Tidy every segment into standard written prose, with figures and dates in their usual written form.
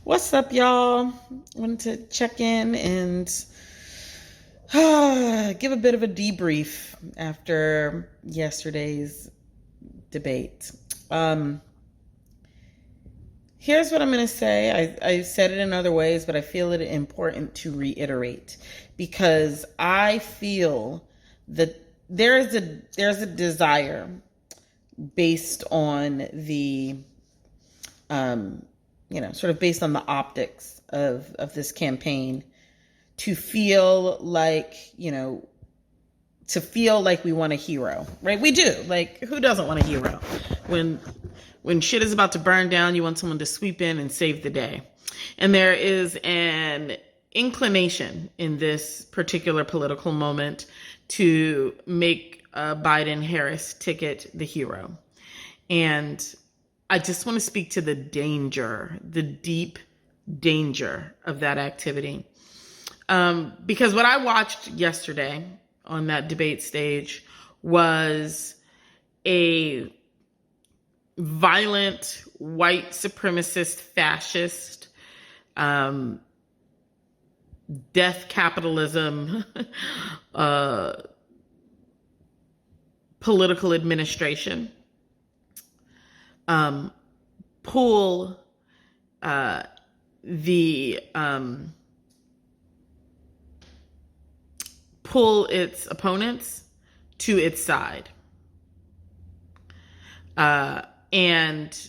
What's up, y'all? Wanted to check in and give a bit of a debrief after yesterday's debate. Um, Here's what I'm going to say. I said it in other ways, but I feel it important to reiterate because I feel that there's a desire based on the um, sort of based on the optics of this campaign to feel like, to feel like we want a hero, right? We do. Like, who doesn't want a hero? When when shit is about to burn down, you want someone to sweep in and save the day. And there is an inclination in this particular political moment to make a Biden-Harris ticket the hero. And I just want to speak to the danger, the deep danger of that activity. Because what I watched yesterday on that debate stage was a violent white supremacist fascist death capitalism political administration pull the pull its opponents to its side. And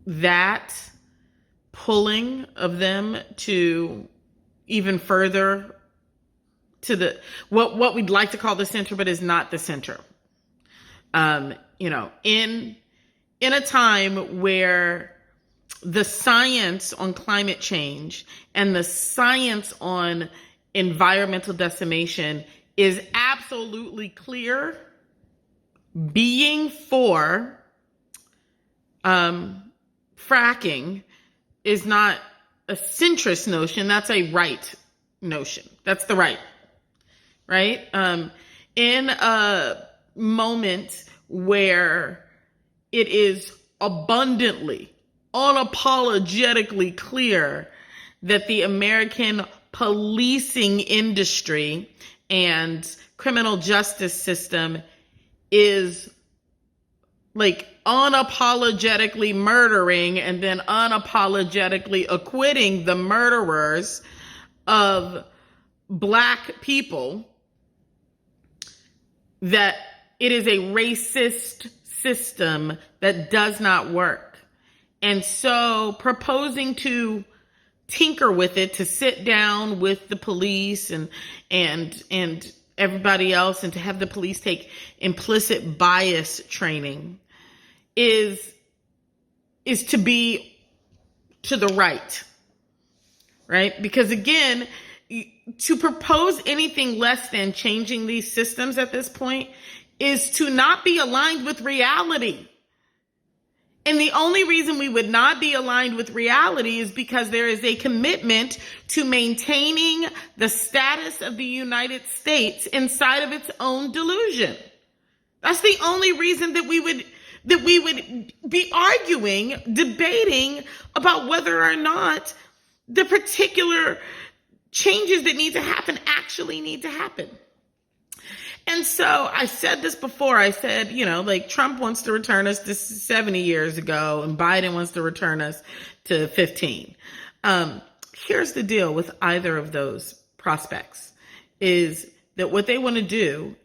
that pulling of them to even further to the what we'd like to call the center, but is not the center. In a time where the science on climate change and the science on environmental decimation is absolutely clear, being for fracking is not a centrist notion. That's a right notion. That's the right. In a moment where it is abundantly, unapologetically clear that the American policing industry and criminal justice system is like unapologetically murdering and then unapologetically acquitting the murderers of Black people, that it is a racist system that does not work. And so proposing to tinker with it, to sit down with the police and everybody else, and to have the police take implicit bias training is to be to the right? Because again, to propose anything less than changing these systems at this point is to not be aligned with reality. And the only reason we would not be aligned with reality is because there is a commitment to maintaining the status of the United States inside of its own delusion. That's the only reason that we would be arguing, debating about whether or not the particular changes that need to happen actually need to happen. And so I said this before. I said, Trump wants to return us to 70 years ago and Biden wants to return us to 15. Here's the deal with either of those prospects is that what they want to do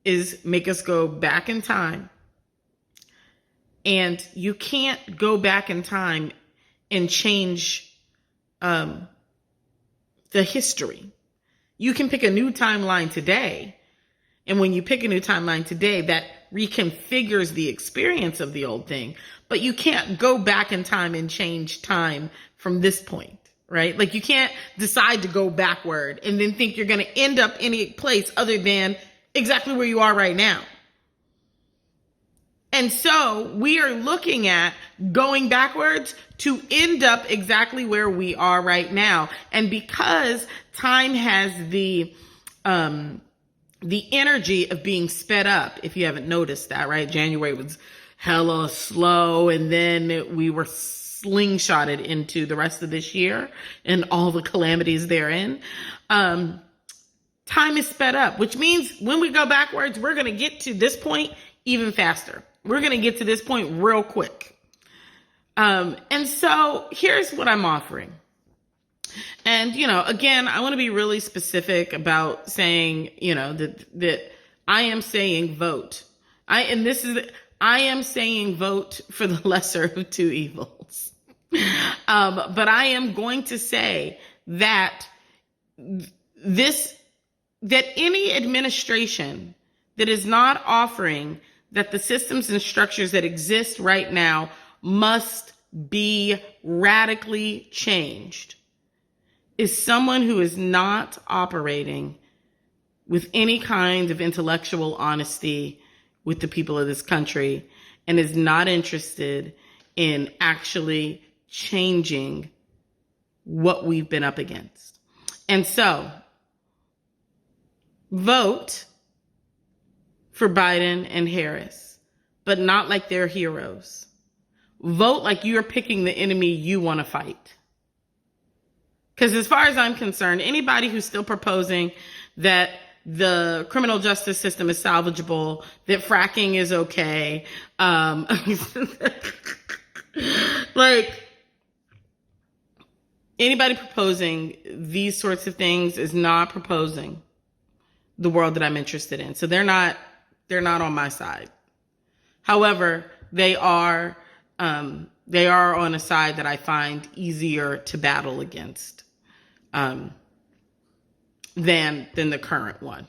is make us go back in time. And you can't go back in time and change the history. You can pick a new timeline today. And when you pick a new timeline today, that reconfigures the experience of the old thing. But you can't go back in time and change time from this point, right? Like you can't decide to go backward and then think you're going to end up any place other than exactly where you are right now. And so we are looking at going backwards to end up exactly where we are right now. And because time has the energy of being sped up, if you haven't noticed that, right? January was hella slow, and then we were slingshotted into the rest of this year and all the calamities therein. Time is sped up, which means when we go backwards, we're going to get to this point even faster. We're going to get to this point real quick. And so here's what I'm offering. And, again, I want to be really specific about saying, that I am saying vote. I am saying vote for the lesser of two evils. But I am going to say that any administration that is not offering that the systems and structures that exist right now must be radically changed is someone who is not operating with any kind of intellectual honesty with the people of this country and is not interested in actually changing what we've been up against. And so, vote for Biden and Harris, but not like they're heroes. Vote like you're picking the enemy you want to fight. Because as far as I'm concerned, anybody who's still proposing that the criminal justice system is salvageable, that fracking is okay, like anybody proposing these sorts of things is not proposing the world that I'm interested in. So they're not on my side. However, they are on a side that I find easier to battle against than the current one.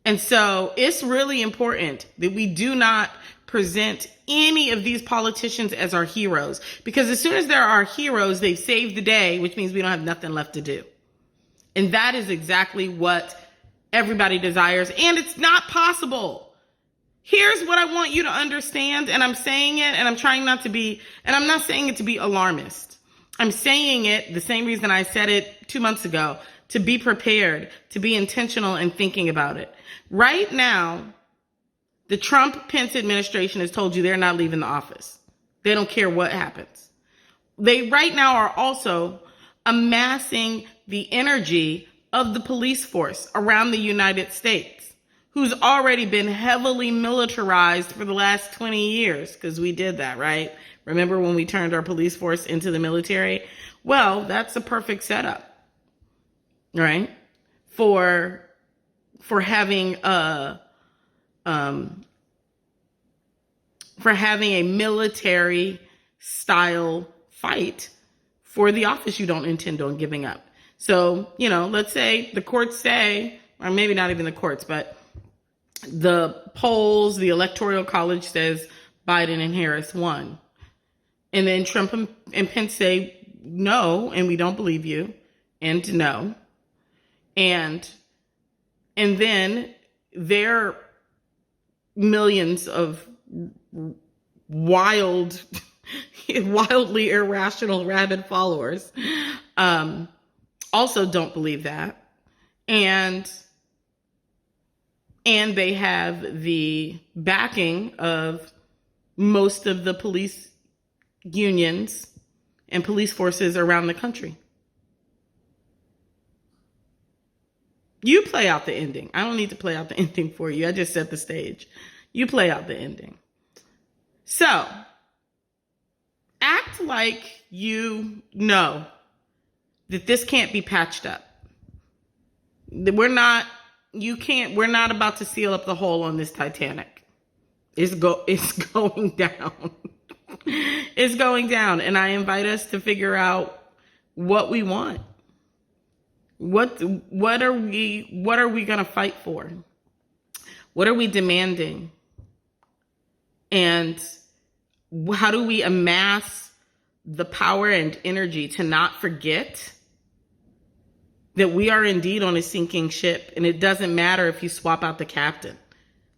And so it's really important that we do not present any of these politicians as our heroes, because as soon as they're our heroes, they've saved the day, which means we don't have nothing left to do. And that is exactly what everybody desires. And it's not possible. Here's what I want you to understand. And I'm saying it, and I'm trying not to be, and I'm not saying it to be alarmist. I'm saying it the same reason I said it 2 months ago, to be prepared, to be intentional and thinking about it. Right now, the Trump-Pence administration has told you they're not leaving the office. They don't care what happens. They right now are also amassing the energy of the police force around the United States, who's already been heavily militarized for the last 20 years, because we did that, right? Remember when we turned our police force into the military? Well, that's a perfect setup, right? For having a military style fight for the office you don't intend on giving up. So, let's say the courts say, or maybe not even the courts, but the polls, the Electoral College says Biden and Harris won. And then Trump and Pence say no, and we don't believe you, and no. And then their millions of wildly irrational, rabid followers also don't believe that. And they have the backing of most of the police unions and police forces around the country. You play out the ending. I don't need to play out the ending for you. I just set the stage. You play out the ending. So, act like you know that this can't be patched up. We're not about to seal up the hole on this Titanic. It's going down. It's going down. And I invite us to figure out what we want. What are we going to fight for? What are we demanding? And how do we amass the power and energy to not forget that we are indeed on a sinking ship, and it doesn't matter if you swap out the captain.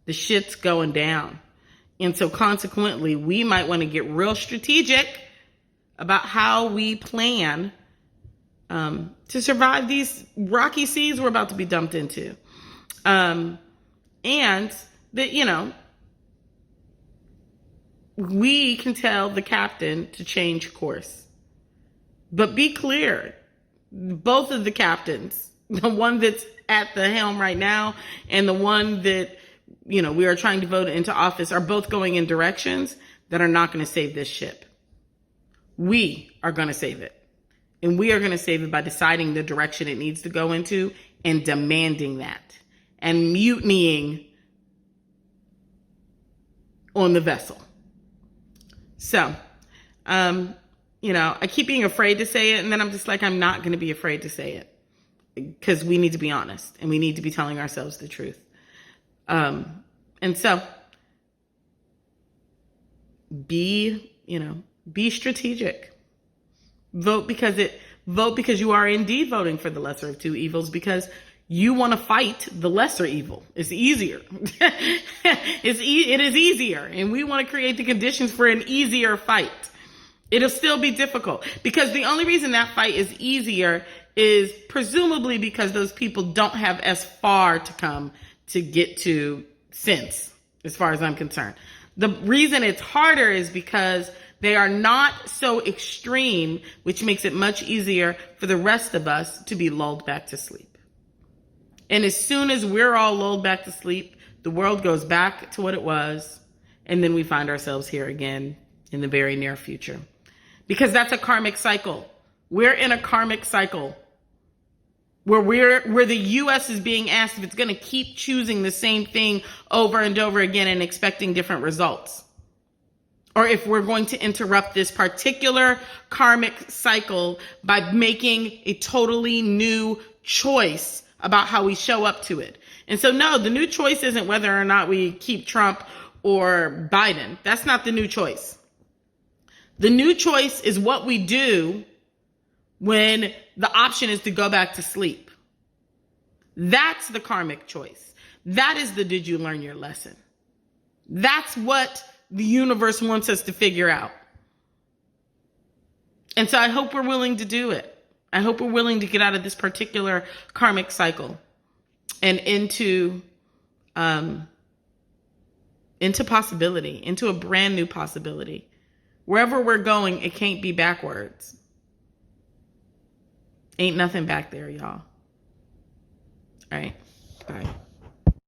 The shit's going down. And so consequently, we might want to get real strategic about how we plan to survive these rocky seas we're about to be dumped into. And that, we can tell the captain to change course. But be clear, both of the captains, the one that's at the helm right now and the one that, we are trying to vote into office, are both going in directions that are not going to save this ship. We are going to save it. And we are going to save it by deciding the direction it needs to go into and demanding that and mutinying on the vessel. So, I keep being afraid to say it, and then I'm just like, I'm not going to be afraid to say it because we need to be honest and we need to be telling ourselves the truth. And so be strategic. Vote because you are indeed voting for the lesser of two evils, because you want to fight the lesser evil. It's easier. It is easier. And we want to create the conditions for an easier fight. It'll still be difficult because the only reason that fight is easier is presumably because those people don't have as far to come to get to sense, as far as I'm concerned. The reason it's harder is because they are not so extreme, which makes it much easier for the rest of us to be lulled back to sleep. And as soon as we're all lulled back to sleep, the world goes back to what it was. And then we find ourselves here again in the very near future. Because that's a karmic cycle. We're in a karmic cycle where the U.S. is being asked if it's going to keep choosing the same thing over and over again and expecting different results. Or if we're going to interrupt this particular karmic cycle by making a totally new choice about how we show up to it. And so, no, the new choice isn't whether or not we keep Trump or Biden. That's not the new choice. The new choice is what we do when the option is to go back to sleep. That's the karmic choice. That is the did you learn your lesson? That's what the universe wants us to figure out. And so I hope we're willing to do it. I hope we're willing to get out of this particular karmic cycle and into possibility, into a brand new possibility. Wherever we're going, it can't be backwards. Ain't nothing back there, y'all. All right. Bye.